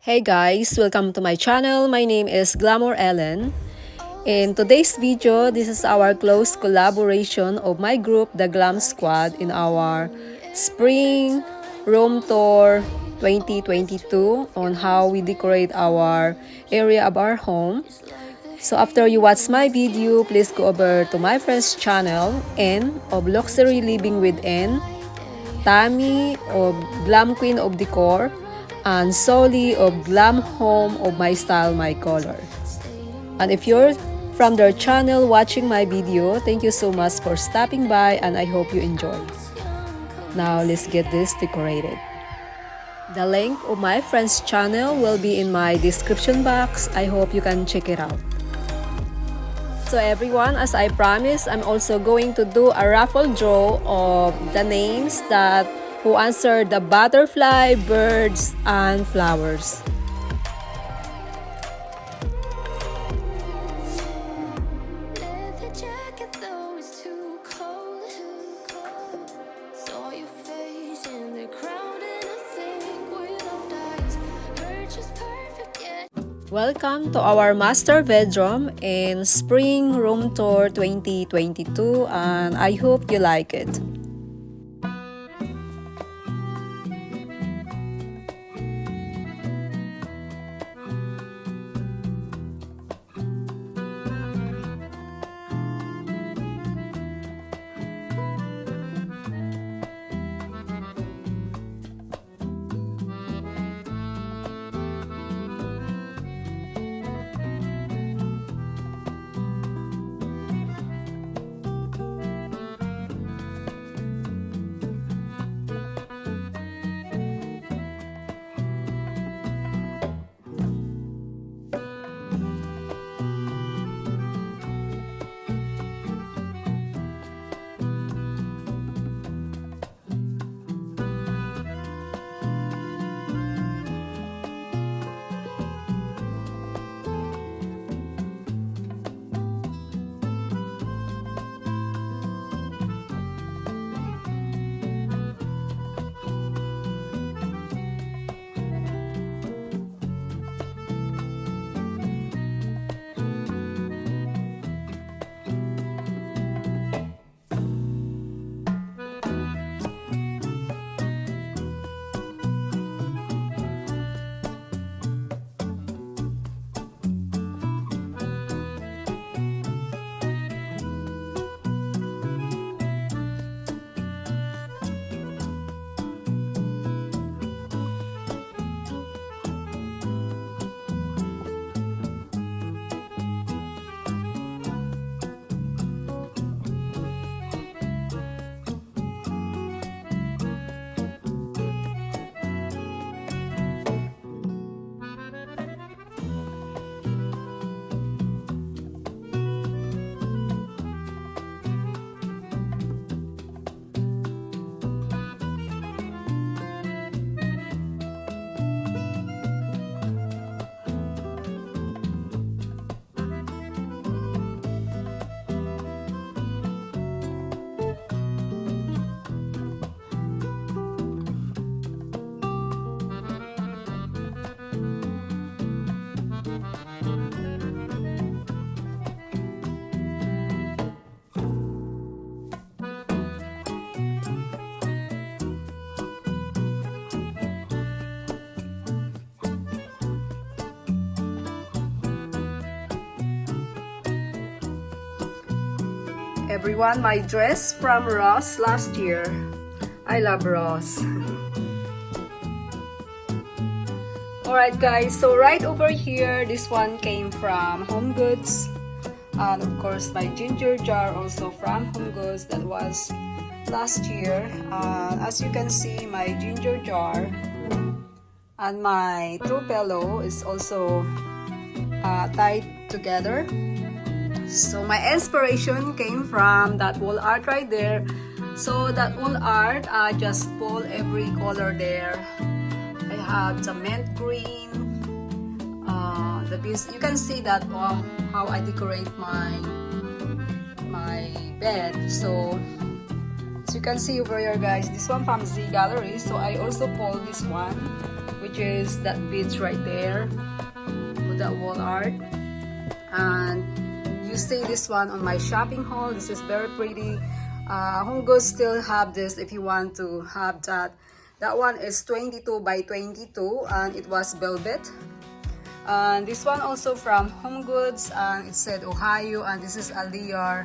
Hey guys, welcome to my channel. My name is Glamour Ellen. In today's video, this is our close collaboration of my group, the Glam Squad, in our Spring Room Tour 2022 on how we decorate our area of our home. So after you watch my video, please go over to my friend's channel, N of Luxury Living with N, Tammy of Glam Queen of Decor, and Soli of Glam Home of My Style, My Color. And if you're from their channel watching my video, thank you so much for stopping by and I hope you enjoy. Now let's get this decorated. The link of my friend's channel will be in my description box. I hope you can check it out. So everyone, as I promised, I'm also going to do a raffle draw of the names that who answered the butterfly, birds, and flowers. Welcome to our master bedroom in Spring Room Tour 2022 and I hope you like it. Everyone, my dress from Ross last year. I love Ross. Alright guys, so right over here, this one came from Home Goods. And of course, my ginger jar also from Home Goods. That was last year. As you can see, my ginger jar and my throw pillow is also tied together. So my inspiration came from that wall art right there. So that wall art, I just pull every color there. I have the mint green, the bees. You can see that how I decorate my bed. So as you can see over here guys, this one from Z Gallery. So I also pull this one. which is that beads right there with that wall art. And you see this one on my shopping haul. This is very pretty. Home Goods still have this if you want to have that. That one is 22 by 22 and it was velvet. And this one also from Home Goods, and it said Ohio, and this is a layer,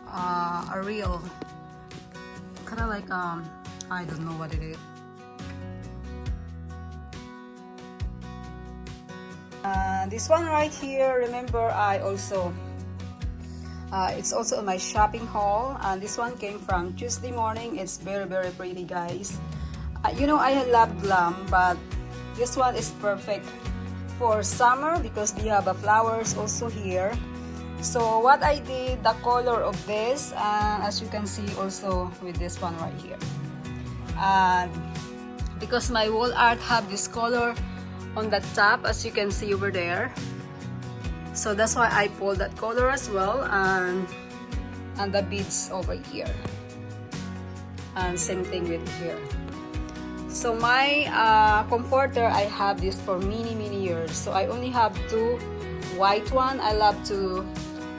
a real kind of like I don't know what it is. This one right here, remember I also it's also on my shopping haul, and this one came from Tuesday Morning. It's very pretty, guys. You know, I love Glam, but this one is perfect for summer because they have flowers also here. So what I did, the color of this, as you can see also with this one right here, and because my wall art have this color on the top, as you can see over there, so that's why I pulled that color as well, and the beads over here, and same thing with here. So my comforter, I have this for many years, so I only have two white one. I love to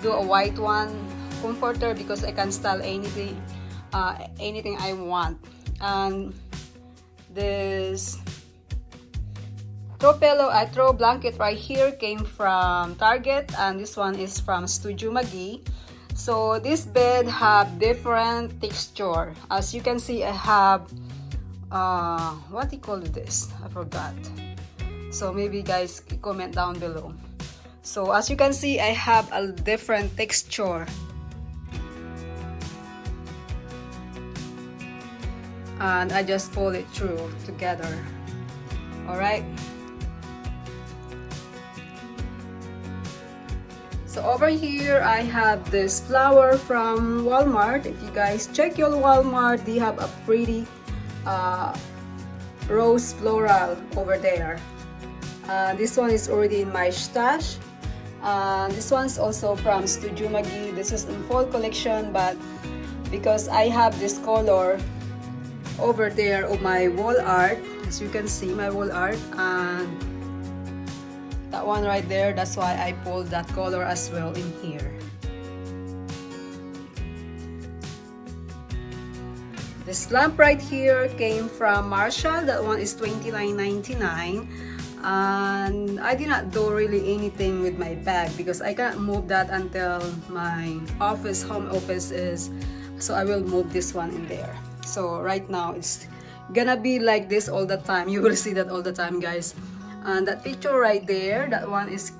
do a white one comforter because I can style anything I want. And this throw blanket right here came from Target, and this one is from Studio Maggie. So this bed have different texture. As you can see, I have what do you call this? I forgot. So maybe guys comment down below. So as you can see, I have a different texture. And I just pull it through together. Alright. So over here, I have this flower from Walmart. If you guys check your Walmart, they have a pretty rose floral over there. This one is already in my stash. This one's also from Studio Maggie. This is in fall collection, but because I have this color over there of my wall art, as you can see, my wall art, and that one right there, that's why I pulled that color as well in here. This lamp right here came from Marshall. That one is $29.99. And I did not do really anything with my bag because I can't move that until my home office is, so I will move this one in there. So right now it's gonna be like this all the time. You will see that all the time, guys. And that picture right there, that one is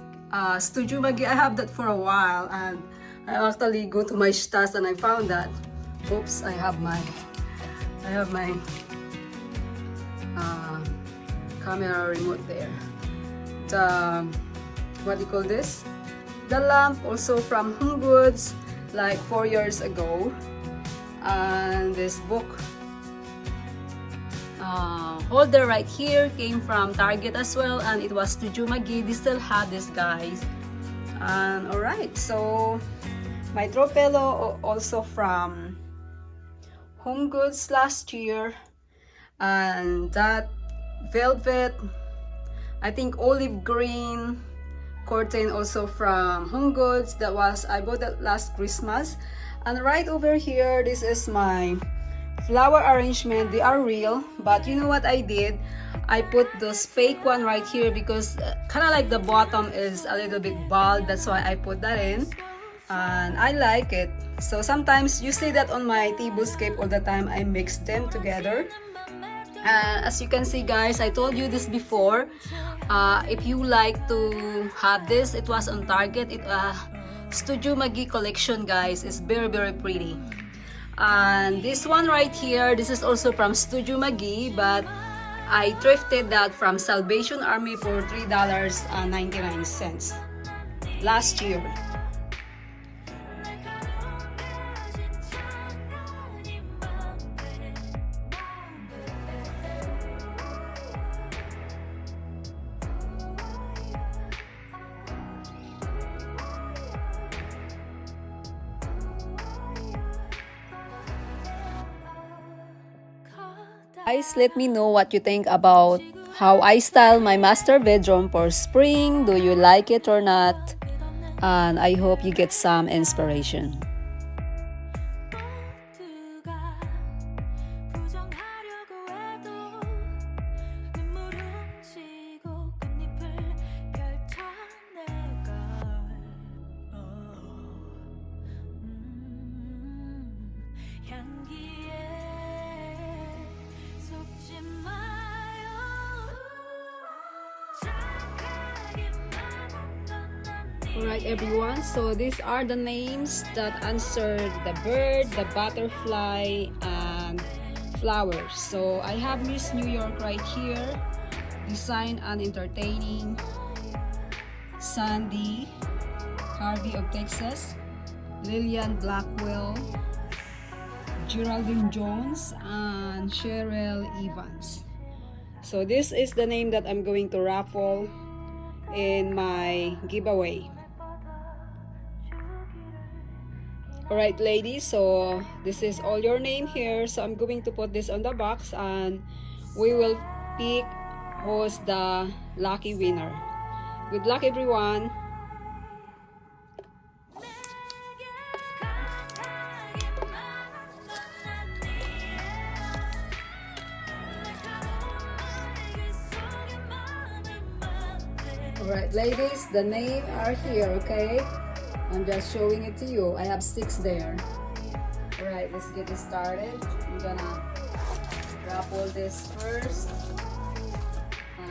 Studio Maggie. I have that for a while, and I actually go to my stash and I found that. Oops, I have my camera remote there. The what do you call this? The lamp also from Home Goods, like 4 years ago. And this book holder right here came from Target as well, and it was Studio Maggie. They still have this, guys. And alright, so my throw pillow also from Home Goods last year, and that velvet, I think olive green curtain also from Home Goods. That was, I bought that last Christmas. And right over here, this is my flower arrangement. They are real, but you know what I did? I put those fake one right here because kind of like the bottom is a little bit bald. That's why I put that in, and I like it. So sometimes you see that on my tablescape all the time. I mix them together. As you can see, guys, I told you this before. If you like to have this, it was on Target. It Studio Maggie collection, guys, is very pretty. And this one right here, this is also from Studio Maggie, but I thrifted that from Salvation Army for $3.99 last year. Guys, let me know what you think about how I style my master bedroom for spring. Do you like it or not? And I hope you get some inspiration. Alright everyone, so these are the names that answered the bird, the butterfly, and flowers. So I have Miss New York right here, design and entertaining, Sandy, Harvey of Texas, Lillian Blackwell, Geraldine Jones, and Cheryl Evans. So this is the name that I'm going to raffle in my giveaway. Alright ladies, so this is all your name here. So I'm going to put this on the box and we will pick who's the lucky winner. Good luck everyone! Alright ladies, the name are here, okay? I'm just showing it to you. I have 6 there. Alright, let's get this started. I'm gonna raffle this first.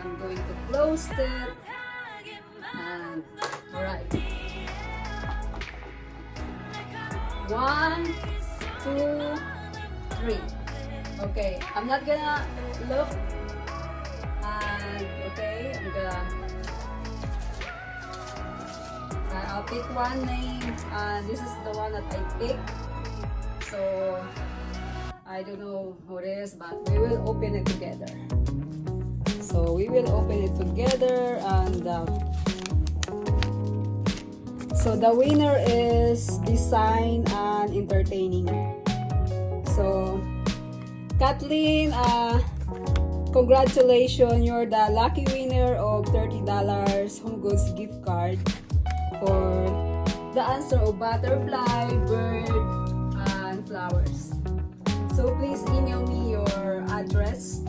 I'm going to close it. And alright. 1, 2, 3. Okay, I'm not gonna look. And okay, I'm gonna I'll pick one name, and this is the one that I picked. So I don't know who it is, but we will open it together. So we will open it together, and so the winner is design and entertaining. So Kathleen, congratulations, you're the lucky winner of $30 Home Goods gift card for the answer of butterfly, bird, and flowers. So please email me your address.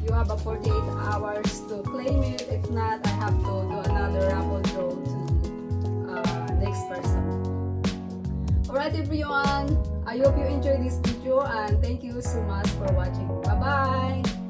You have a 48 hours to claim it. If not, I have to do another raffle draw to next person. Alright everyone, I hope you enjoyed this video and thank you so much for watching. Bye bye!